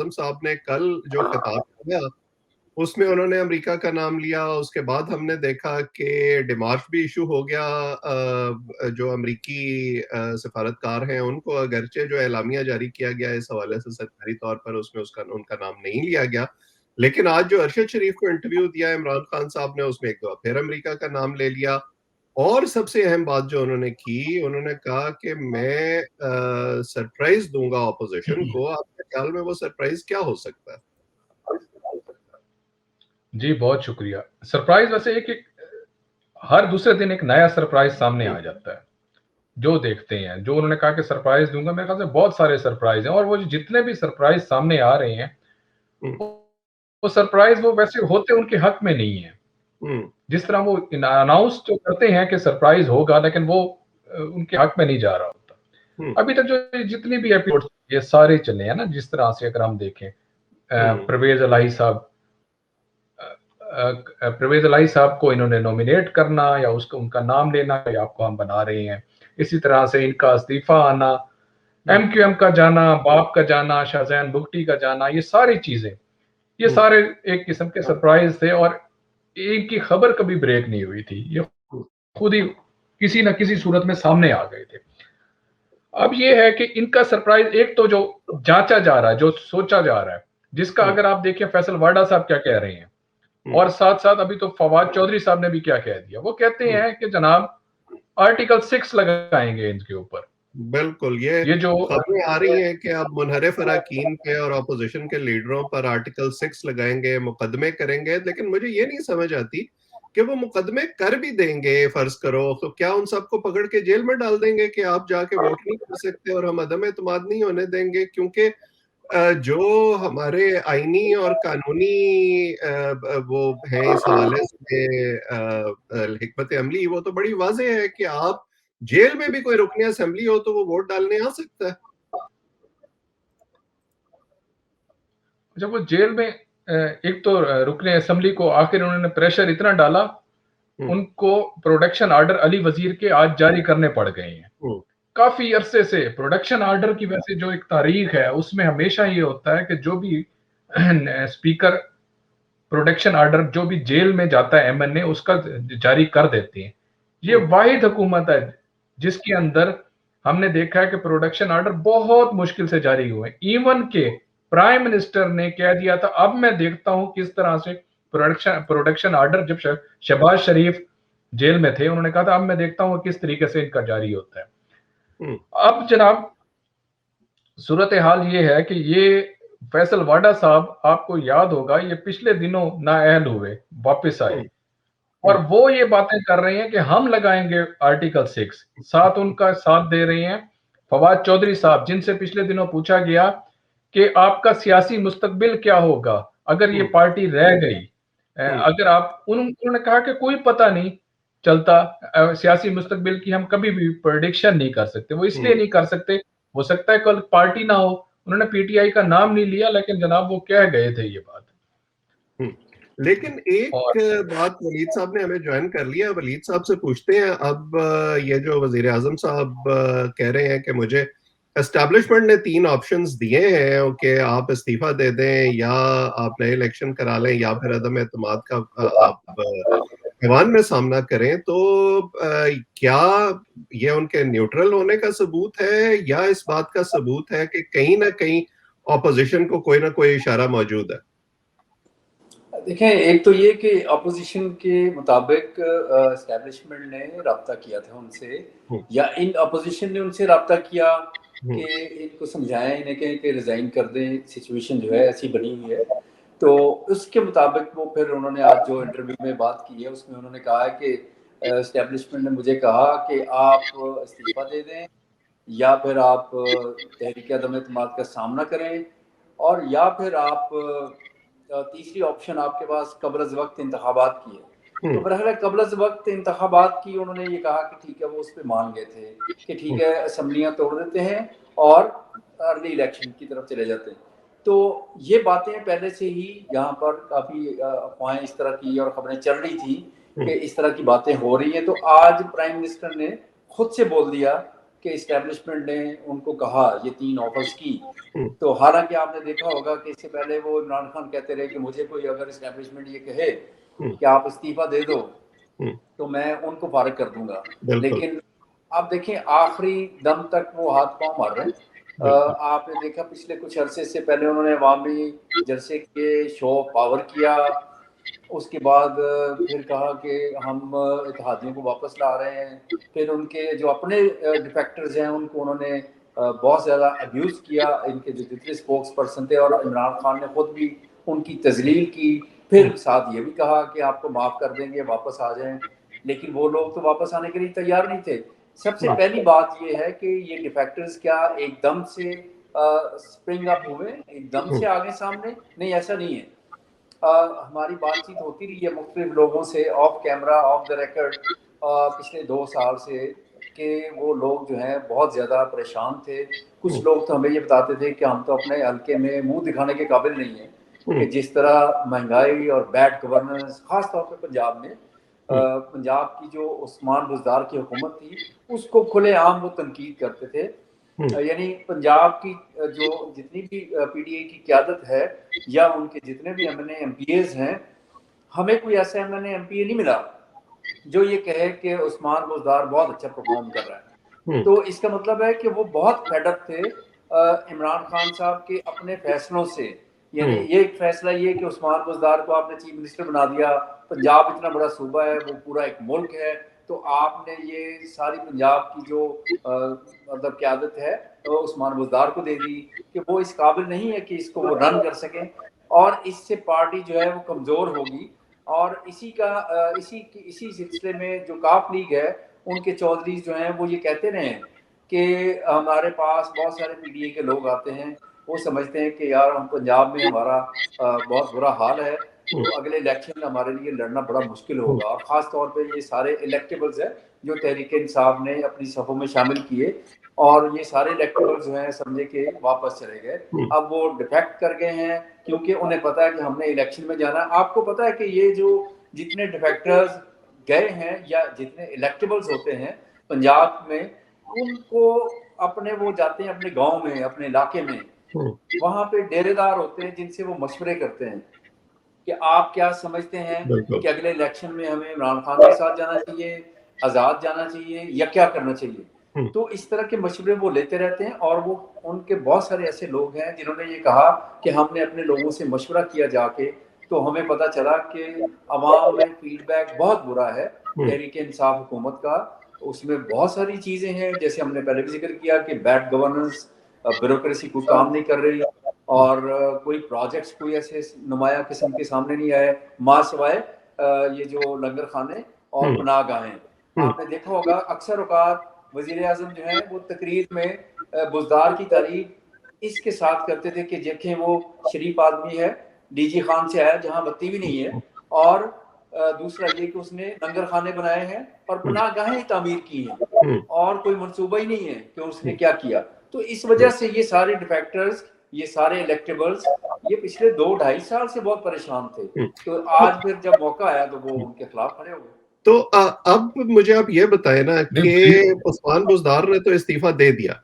आजम साहब ने कल जो खिताब किया उसमें उन्होंने अमेरिका का नाम लिया। उसके बाद हमने देखा कि डिमार्च भी इशू हो गया। जो अमेरिकी सफारतकार हैं उनको अगरचे जो एलामिया जारी किया गया इस हवाले से सरकारी तौर पर उसमें उसका उनका नाम नहीं लिया गया, लेकिन आज जो अरशद शरीफ को इंटरव्यू दिया इमरान खान साहब ने उसमें एक दफा फिर अमेरिका का नाम ले लिया। और सबसे अहम बात जो उन्होंने की, उन्होंने कहा कि मैं सरप्राइज दूंगा ऑपोजिशन को। आपके ख्याल में वो सरप्राइज क्या हो सकता है? जी बहुत शुक्रिया। सरप्राइज वैसे एक हर दूसरे दिन एक नया सरप्राइज सामने आ जाता है जो देखते हैं। जो उन्होंने कहा कि सरप्राइज दूंगा, मेरे ख्याल से बहुत सारे सरप्राइज हैं, और वो जितने भी सरप्राइज सामने आ रहे हैं वो सरप्राइज वो वैसे होते उनके हक में नहीं है। जिस तरह वो अनाउंस तो करते हैं कि सरप्राइज होगा, लेकिन वो उनके हक में नहीं जा रहा होता। अभी तक जो जितनी भी एपिसोड ये सारे चले हैं ना, जिस तरह से अगर हम देखें परवेज इलाही साहब को इन्होंने नॉमिनेट करना या उसको उनका नाम लेना या आपको हम बना रहे हैं, इसी तरह से इनका इस्तीफा आना, एमक्यूएम का जाना, बाप का जाना, शाहजहान बुगटी का जाना, ये सारी चीजें ये सारे एक किस्म के सरप्राइज थे और इनकी खबर कभी ब्रेक नहीं हुई थी। ये खुद ही किसी न किसी सूरत में सामने आ गए थे। अब ये है कि इनका सरप्राइज एक तो जो जांचा जा रहा है, जो सोचा जा रहा है, जिसका अगर आप देखें फैसल वाडा साहब क्या कह रहे हैं, और साथ साथ अभी तो फवाद चौधरी साहब ने भी क्या कह दिया। वो कहते हैं कि जनाब आर्टिकल 6 लगाएंगे इनके ऊपर। बिल्कुल, ये जो खबरें आ रही हैं कि अब मुनहरिफ अरकान पे और अपोजिशन के लीडरों पर आर्टिकल 6 लगाएंगे, मुकदमे करेंगे, लेकिन मुझे ये नहीं समझ आती कि वो मुकदमे कर भी देंगे, फर्ज करो तो क्या उन सबको पकड़ के जेल में डाल देंगे कि आप जाके वोट नहीं कर सकते और हम अदम एतमाद नहीं होने देंगे? क्योंकि जो हमारे आईनी और कानूनी वो हैं इस हवाले से हिकमत अमली, वो तो बड़ी वाज़ेह है कि आप जेल में भी कोई रुकनी असेंबली हो तो वो वोट डालने आ सकता है। जब वो जेल में एक तो रुकने असेंबली को आखिर उन्होंने प्रेशर इतना डाला, उनको प्रोडक्शन ऑर्डर अली वजीर के आज जारी करने पड़ गए हैं। काफी अरसे से प्रोडक्शन ऑर्डर की वैसे जो एक तारीख है उसमें हमेशा ये होता है कि जो भी स्पीकर प्रोडक्शन ऑर्डर जो भी जेल में जाता है एमएनए उसका जारी कर देते हैं। ये वाहिद हुकूमत है जिसके अंदर हमने देखा है कि प्रोडक्शन ऑर्डर बहुत मुश्किल से जारी हुए। इवन के प्राइम मिनिस्टर ने कह दिया था अब मैं देखता हूं किस तरह से प्रोडक्शन ऑर्डर, जब शहबाज शरीफ जेल में थे उन्होंने कहा था अब मैं देखता हूं किस तरीके से इनका जारी होता है। अब जनाब सूरत हाल ये है कि ये फैसल वाडा साहब, आपको याद होगा, ये पिछले दिनों नाअहल हुए, वापस आए और वो ये बातें कर रहे हैं कि हम लगाएंगे आर्टिकल 6। साथ उनका साथ दे रहे हैं फवाद चौधरी साहब, जिनसे पिछले दिनों पूछा गया कि आपका सियासी मुस्तकबिल क्या होगा अगर ये पार्टी रह गई। अगर आप उन्होंने कहा कि कोई पता नहीं चलता, सियासी मुस्तकबिल की हम कभी भी प्रेडिक्शन नहीं कर सकते। वो इसलिए नहीं कर सकते, हो सकता है कल पार्टी ना हो। उन्होंने पीटीआई का नाम नहीं लिया, लेकिन जनाब वो कह गए थे ये बात। लेकिन एक बात, वलीद साहब ने हमें ज्वाइन कर लिया, वलीद साहब से पूछते हैं। अब ये जो वजीर आजम साहब कह रहे हैं कि मुझे एस्टैब्लिशमेंट ने 3 ऑप्शंस दिए हैं कि आप इस्तीफा दे दें या आप नए इलेक्शन करा लें या फिर अदम एतमाद का आप ऐवान में सामना करें, तो क्या ये उनके न्यूट्रल होने का सबूत है या इस बात का सबूत है कि कहीं ना कहीं ऑपोजिशन को कोई ना कोई इशारा मौजूद है? देखें, एक तो ये कि अपोजिशन के मुताबिक एस्टैब्लिशमेंट ने रब्ता किया था उनसे, या इन अपोजिशन ने उनसे रब्ता किया कि इनको समझाया, इन्हें कहें कि रिज़ाइन कर दें, सिचुएशन जो है ऐसी बनी हुई है। तो उसके मुताबिक वो फिर उन्होंने आज जो इंटरव्यू में बात की है उसमें उन्होंने कहा है कि एस्टैब्लिशमेंट ने मुझे कहा कि आप इस्तीफ़ा दे दें या फिर आप तहरीक अदम एतमाद का सामना करें, और या फिर आप तीसरी ऑप्शन आपके पास कब्ल अज़ वक्त इंतखाबात की है। तो बहरहाल कब्ल अज़ वक्त इंतखाबात की उन्होंने ये कहा कि ठीक है, वो उस पर मान गए थे कि ठीक है असम्बलियाँ तोड़ देते हैं और अर्ली इलेक्शन की तरफ चले जाते हैं। तो ये बातें पहले से ही यहाँ पर काफ़ी अफवाहें इस तरह की और खबरें चल रही थी कि इस तरह की बातें हो रही हैं। तो आज प्राइम मिनिस्टर ने खुद से बोल दिया कि इस्टेब्लिशमेंट ने उनको कहा ये 3 ऑफर्स की, तो हालांकि आपने देखा होगा कि इससे पहले वो इमरान खान कहते रहे कि मुझे कोई अगर इस्टेब्लिशमेंट ये कहे कि आप इस्तीफा दे दो तो मैं उनको फारिग कर दूंगा, लेकिन अब देखें आखिरी दम तक वो हाथ पांव मार रहे हैं। आपने देखा पिछले कुछ अरसे से पहले उन्होंने अवामी जलसे के शो पावर किया, उसके बाद फिर कहा कि हम इत्तेहादियों को वापस ला रहे हैं, फिर उनके जो अपने डिफेक्टर्स हैं उनको उन्होंने बहुत ज़्यादा अब्यूज़ किया, इनके जो जितने स्पोक्स पर्सन थे, और इमरान खान ने खुद भी उनकी तजलील की, फिर साथ ये भी कहा कि आपको माफ़ कर देंगे, वापस आ जाएं, लेकिन वो लोग तो वापस आने के लिए तैयार नहीं थे। सबसे पहली बात ये है कि ये डिफेक्टर्स क्या एकदम से स्प्रिंग अप हुए, एकदम से आगे सामने? नहीं, ऐसा नहीं है। हमारी बातचीत होती रही है मुख्तलिफ लोगों से of camera, of the record, पिछले 2 साल से, कि वो लोग जो हैं बहुत ज़्यादा परेशान थे। कुछ लोग तो हमें ये बताते थे कि हम तो अपने हल्के में मुंह दिखाने के काबिल नहीं है, कि जिस तरह महंगाई और बैड गवर्नेंस ख़ास तौर पे पंजाब में, पंजाब की जो उस्मान बुज़दार की हुकूमत थी उसको खुलेआम वो तनकीद करते थे। यानी पंजाब की जो जितनी भी पीडीए की क़यादत है या उनके जितने भी एमएनए एमपीएज़ हैं, हमें कोई ऐसा एमएनए एमपीए नहीं मिला जो ये कहे कि उस्मान बुज़दार बहुत अच्छा परफॉर्म कर रहा है। तो इसका मतलब है कि वो बहुत फेड अप थे इमरान खान साहब के अपने फैसलों से। यानी ये एक फैसला ये कि उस्मान बुज़दार को आपने चीफ मिनिस्टर बना दिया, पंजाब इतना बड़ा सूबा है, वो पूरा एक मुल्क है, तो आपने ये सारी पंजाब की जो मतलब क़यादत है तो उस्मान बुज़दार को दे दी कि वो इस काबिल नहीं है कि इसको वो रन कर सकें, और इससे पार्टी जो है वो कमज़ोर होगी। और इसी सिलसिले में जो काफ लीग है उनके चौधरी जो हैं वो ये कहते रहे हैं कि हमारे पास बहुत सारे पीडीए के लोग आते हैं, वो समझते हैं कि यार हम पंजाब में हमारा बहुत बुरा हाल है, तो अगले इलेक्शन हमारे लिए लड़ना बड़ा मुश्किल होगा। और ख़ास तौर पे ये सारे इलेक्टेबल्स हैं जो तहरीक इंसाफ ने अपनी सफ़ों में शामिल किए, और ये सारे इलेक्टेबल्स जो हैं समझे कि वापस चले गए। अब वो डिफेक्ट कर गए हैं क्योंकि उन्हें पता है कि हमने इलेक्शन में जाना है। आपको पता है कि ये जो जितने डिफेक्टर्स गए हैं या जितने इलेक्टेबल्स होते हैं पंजाब में, उनको अपने वो जाते हैं अपने गांव में, अपने इलाके में, वहां पे डेरेदार होते हैं जिनसे वो मशवरे करते हैं कि आप क्या समझते हैं कि अगले इलेक्शन में हमें इमरान खान के साथ जाना चाहिए, आज़ाद जाना चाहिए, या क्या करना चाहिए। तो इस तरह के मशवरे वो लेते रहते हैं, और वो उनके बहुत सारे ऐसे लोग हैं जिन्होंने ये कहा कि हमने अपने लोगों से मशवरा किया जाके, तो हमें पता चला कि अवाम में फीडबैक बहुत बुरा है तहरीक इंसाफ हुकूमत का। उसमें बहुत सारी चीज़ें हैं, जैसे हमने पहले भी जिक्र किया कि बैड गवर्नेंस, ब्यूरोक्रेसी कोई काम नहीं कर रही, और कोई प्रोजेक्ट्स कोई ऐसे नुमाया किस्म के सामने नहीं आए, माँ सिवाय ये जो लंगर खाने और पनाह गाहें। आपने देखा होगा अक्सर औकात वज़ीर आज़म जो है वो तकरीर में बुज़दार की तारीफ इसके साथ करते थे कि देखें वो शरीफ आदमी है, डीजी खान से आया जहाँ बत्ती भी नहीं है, और दूसरा ये कि उसने लंगर खाने बनाए हैं और पनाह गाहें तामीर की हैं, और कोई मंसूबा ही नहीं है कि उसने क्या किया। तो इस वजह से ये सारे डिफेक्टर्स, ये सारे इलेक्टेबल्स, ये पिछले 2-2.5 साल से बहुत परेशान थे, तो आज फिर जब मौका आया तो वो उनके खिलाफ खड़े हो गए। तो अब मुझे आप ये बताएं ना कि उस्मान बुज़दार ने तो इस्तीफा दे दिया,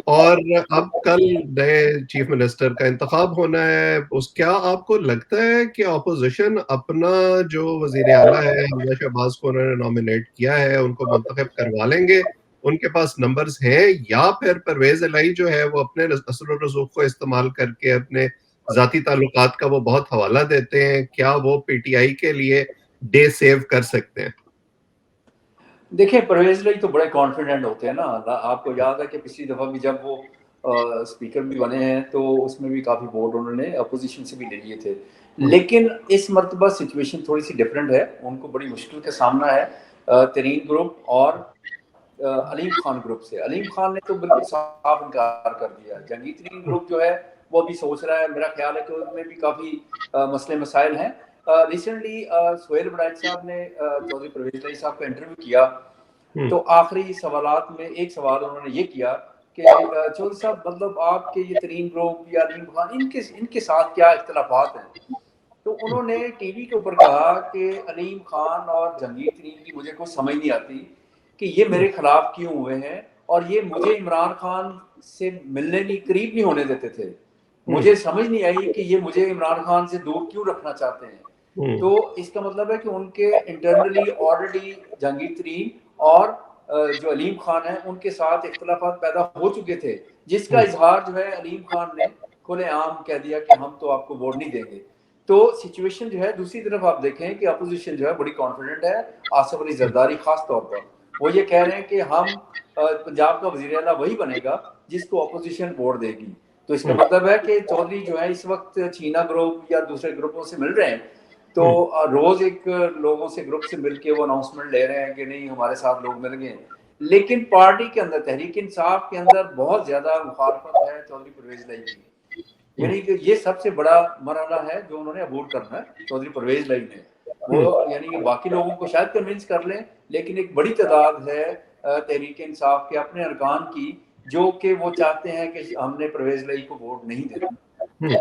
और अब कल नए चीफ मिनिस्टर का इंतखाब होना है। क्या आपको लगता है कि ऑपोजिशन अपना जो वजीर आला है हमजा शहबाज को उन्होंने नॉमिनेट किया है उनको मुंतखब करवा लेंगे, उनके पास नंबर्स हैं, या फिर परवेज इलाही जो है वो अपने असर और रसूख को इस्तेमाल करके अपने जाती ताल्लुकात का वो बहुत हवाला देते हैं? क्या वो पीटीआई के लिए डे सेव कर सकते हैं? देखिए परवेज इलाही तो बड़े कॉन्फिडेंट होते हैं ना। आपको याद है कि पिछली दफा भी जब वो स्पीकर भी बने हैं तो उसमें भी काफी वोट उन्होंने अपोजिशन से भी ले लिए थे, लेकिन इस मर्तबा सिचुएशन थोड़ी सी डिफरेंट है। उनको बड़ी मुश्किल का सामना है तरीन ग्रुप और अलीम खान ग्रुप से। अलीम खान ने तो बिल्कुल साफ इनकार कर दिया। जंगी तरीन ग्रुप जो है वो भी सोच रहा है, मेरा ख्याल है कि उसमें भी काफी मसले मसाइल हैं। रिसेंटली सुहेल बड़ाइच साहब ने चौधरी परवेज इलाही साहब का इंटरव्यू किया, तो आखिरी सवालात में एक सवाल उन्होंने ये किया कि चौधरी साहब मतलब आपके ये तरीन ग्रुप या अलीम खान इनके साथ क्या इख्तलाफात हैं? तो उन्होंने टीवी के ऊपर कहा कि अलीम खान और जंगीर तरीन की मुझे कुछ समझ नहीं आती कि ये मेरे खिलाफ क्यों हुए हैं, और ये मुझे इमरान खान से मिलने की करीब नहीं होने देते थे। मुझे समझ नहीं आई कि ये मुझे इमरान खान से दूर क्यों रखना चाहते हैं। तो इसका मतलब है कि उनके इंटरनली ऑलरेडी जहांगीर तरीन और जो अलीम खान है उनके साथ इख्तलाफात पैदा हो चुके थे, जिसका इजहार जो है अलीम खान ने खुलेआम कह दिया कि हम तो आपको वोट नहीं देंगे। तो सिचुएशन जो है दूसरी तरफ आप देखें कि अपोजिशन जो है बड़ी कॉन्फिडेंट है। आसिफ अली जरदारी खास तौर पर वो ये कह रहे हैं कि हम पंजाब का वजीर आला वही बनेगा जिसको अपोजिशन वोट देगी। तो इसका मतलब है कि चौधरी जो है इस वक्त छीना ग्रुप या दूसरे ग्रुपों से मिल रहे हैं, तो रोज एक लोगों से ग्रुप से मिलके वो अनाउंसमेंट ले रहे हैं कि नहीं हमारे साथ लोग मिल गए। लेकिन पार्टी के अंदर तहरीक इंसाफ के अंदर बहुत ज्यादा मुखालफत है चौधरी परवेज लाई की। यानी कि ये सबसे बड़ा मरहला है जो उन्होंने अबूर करना है चौधरी परवेज लाई ने। वो यानी कि बाकी लोगों को शायद कन्विंस कर लें, लेकिन एक बड़ी तादाद है तहरीक इंसाफ के अपने अरकान की जो कि वो चाहते हैं कि हमने परवेज लाई को वोट नहीं देना।